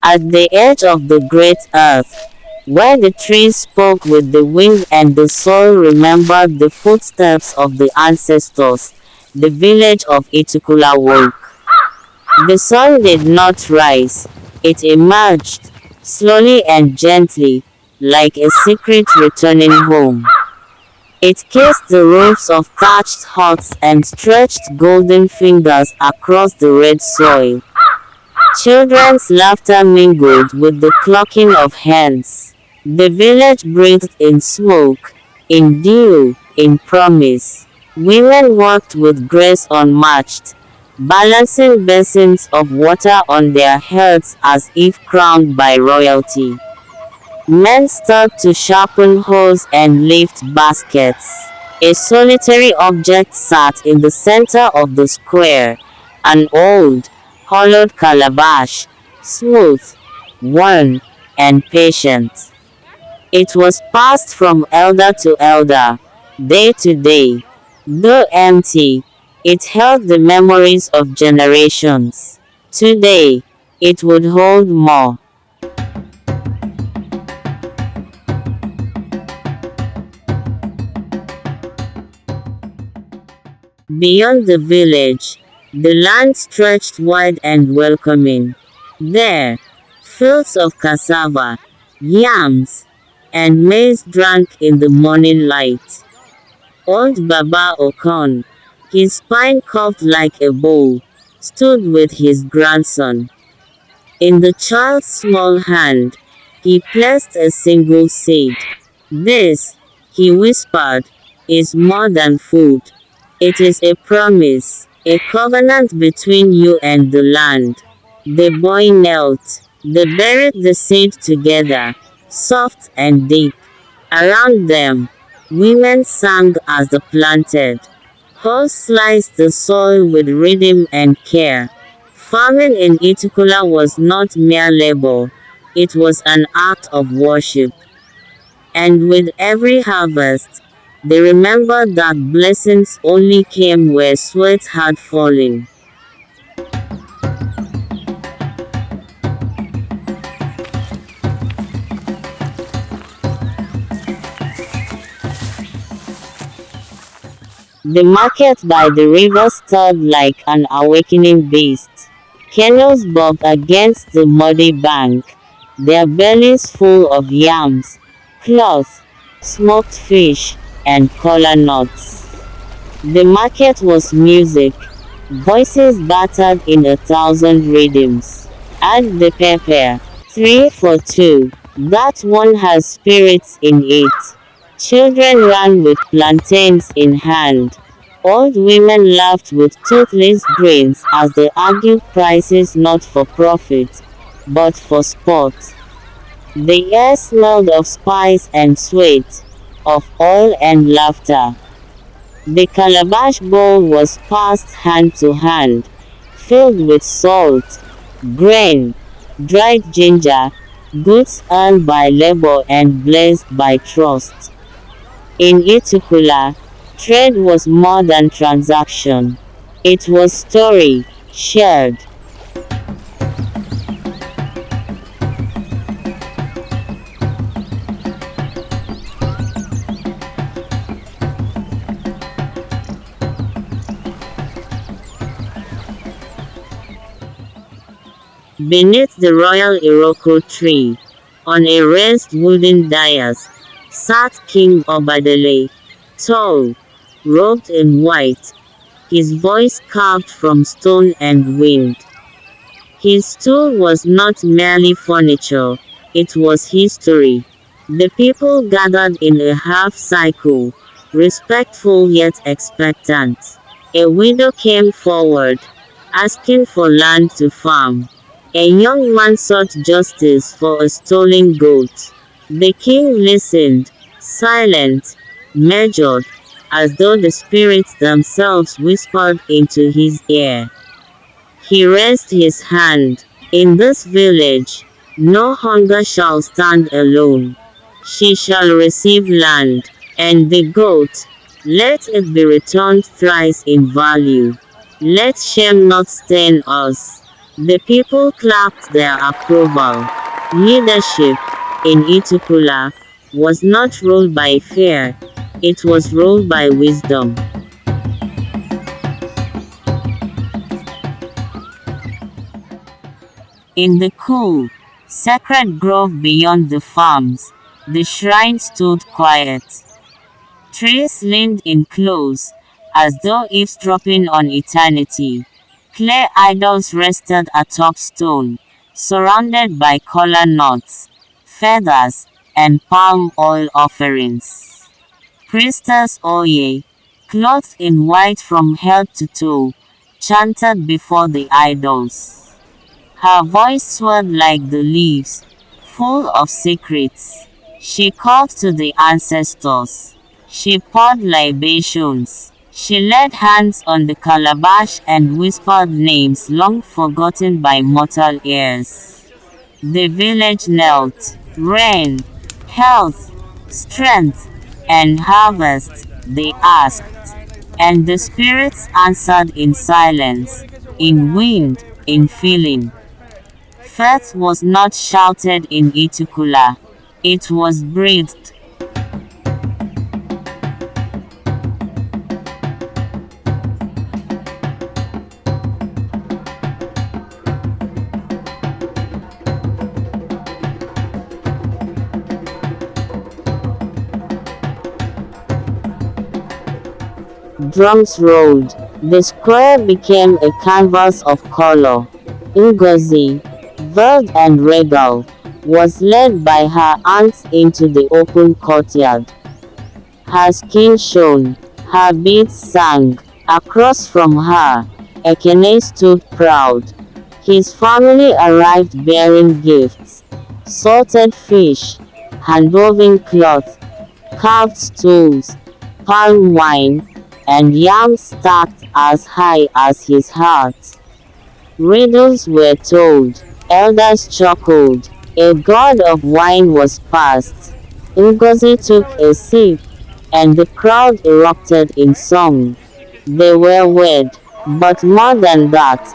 At the edge of the great earth, where the trees spoke with the wind and the soil remembered the footsteps of the ancestors, the village of Itukula woke. The sun did not rise. It emerged, slowly and gently, like a secret returning home. It kissed the roofs of thatched huts and stretched golden fingers across the red soil. Children's laughter mingled with the clucking of hens. The village breathed in smoke, in dew, in promise. Women worked with grace unmatched, balancing basins of water on their heads as if crowned by royalty. Men stood to sharpen hoes and lift baskets. A solitary object sat in the center of the square, an old, hollowed calabash, smooth, worn, and patient. It was passed from elder to elder, day to day. Though empty, it held the memories of generations. Today, it would hold more. Beyond the village, the land stretched wide and welcoming. There, fields of cassava, yams, and maize drank in the morning light. Old Baba Okon, his spine curved like a bow, stood with his grandson. In the child's small hand, he placed a single seed. This, he whispered, is more than food. It is a promise, a covenant between you and the land. The boy knelt. They buried the seed together, soft and deep. Around them, women sang as they planted. Hoes sliced the soil with rhythm and care. Farming in Itukula was not mere labor, it was an act of worship. And with every harvest, they remembered that blessings only came where sweat had fallen. The market by the river stirred like an awakening beast. Canoes bobbed against the muddy bank, their bellies full of yams, cloth, smoked fish, and kola nuts. The market was music, voices battered in 1,000 rhythms. Add the pepper, 3 for 2, that one has spirits in it. Children ran with plantains in hand. Old women laughed with toothless grins as they argued prices not for profit, but for sport. The air smelled of spice and sweat, of oil and laughter. The calabash bowl was passed hand to hand, filled with salt, grain, dried ginger, goods earned by labor and blessed by trust. In Itukula, trade was more than transaction. It was story, shared. Beneath the royal Iroko tree, on a raised wooden dais, sat King Obadele, tall, robed in white, his voice carved from stone and wind. His stool was not merely furniture, it was history. The people gathered in a half-circle, respectful yet expectant. A widow came forward, asking for land to farm. A young man sought justice for a stolen goat. The king listened, silent, measured, as though the spirits themselves whispered into his ear. He raised his hand. In this village, no hunger shall stand alone. She shall receive land, and the goat, let it be returned thrice in value. Let shame not stain us. The people clapped their approval. Leadership in Itukula was not ruled by fear, it was ruled by wisdom. In the cool, sacred grove beyond the farms, the shrine stood quiet. Trees leaned in close, as though eavesdropping on eternity. Clay idols rested atop stone, surrounded by kola nuts, feathers, and palm oil offerings. Priestess Oye, clothed in white from head to toe, chanted before the idols. Her voice swelled like the leaves, full of secrets. She called to the ancestors. She poured libations. She laid hands on the calabash and whispered names long forgotten by mortal ears. The village knelt. Rain, health, strength, and harvest, they asked. And the spirits answered in silence, in wind, in feeling. Faith was not shouted in Itukula. It was breathed. Drums rolled. The square became a canvas of color. Ngozi, veiled and regal, was led by her aunts into the open courtyard. Her skin shone, her beads sang. Across from her, Ekene stood proud. His family arrived bearing gifts: salted fish, hand-woven cloth, carved stools, palm wine, and yams stacked as high as his heart. Riddles were told, elders chuckled, a god of wine was passed. Ngozi took a sip, and the crowd erupted in song. They were wed, but more than that,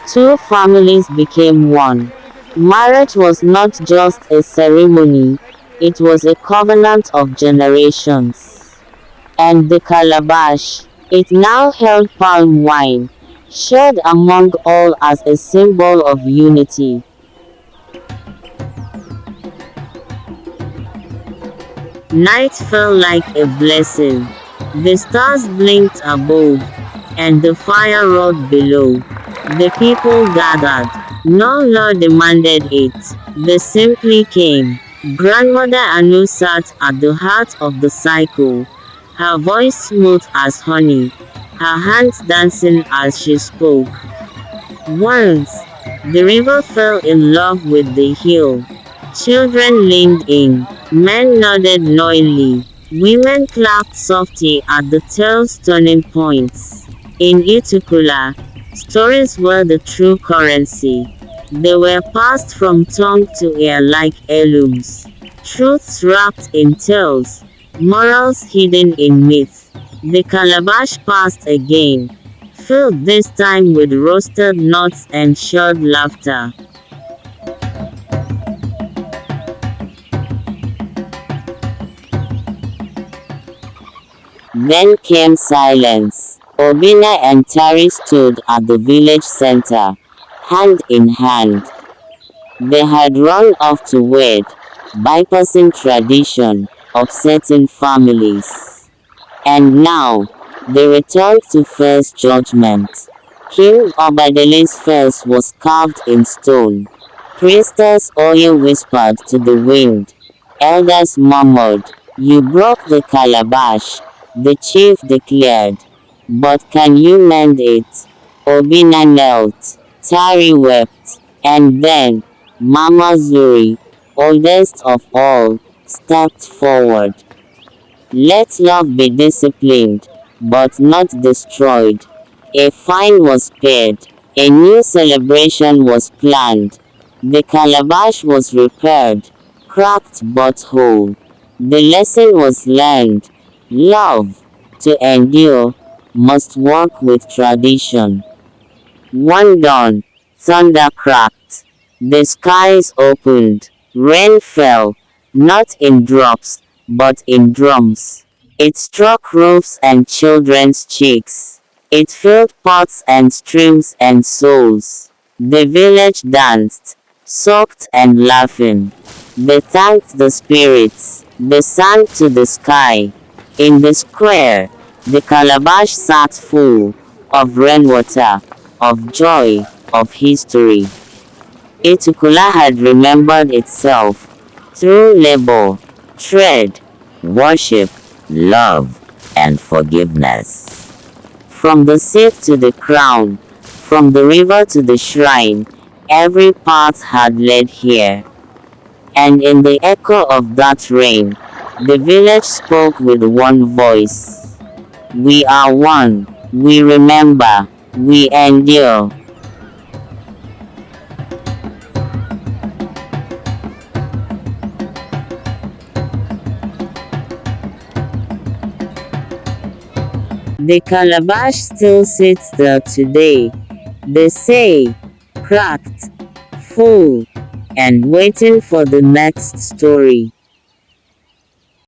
two families became one. Marriage was not just a ceremony, it was a covenant of generations. And the calabash, it now held palm wine, shared among all as a symbol of unity. Night fell like a blessing. The stars blinked above, and the fire roared below. The people gathered. No law demanded it. They simply came. Grandmother Anu sat at the heart of the cycle, her voice smooth as honey, her hands dancing as she spoke. Once, the river fell in love with the hill. Children leaned in, men nodded knowingly, women clapped softly at the tale's turning points. In Itukula, stories were the true currency. They were passed from tongue to ear like heirlooms. Truths wrapped in tales, morals hidden in myth. The calabash passed again, filled this time with roasted nuts and shared laughter. Then came silence. Obina and Tari stood at the village center, hand in hand. They had run off to wed, bypassing tradition, upsetting families. And now, they returned to face judgment. King Obadele's face was carved in stone. Priestess Oye whispered to the wind. Elders murmured, "You broke the calabash," the chief declared. "But can you mend it?" Obina knelt. Tari wept. And then, Mama Zuri, oldest of all, stepped forward. "Let love be disciplined, but not destroyed." A fine was paid. A new celebration was planned. The calabash was repaired, cracked but whole. The lesson was learned. Love, to endure, must work with tradition. One dawn, thunder cracked. The skies opened. Rain fell, not in drops, but in drums. It struck roofs and children's cheeks. It filled pots and streams and souls. The village danced, soaked and laughing. They thanked the spirits. They sang to the sky. In the square, the calabash sat full of rainwater, of joy, of history. Itukula had remembered itself through labor, trade, worship, love, and forgiveness. From the seat to the crown, from the river to the shrine, every path had led here. And in the echo of that rain, the village spoke with one voice. We are one. We remember. We endure. The calabash still sits there today. They say, cracked, full, and waiting for the next story.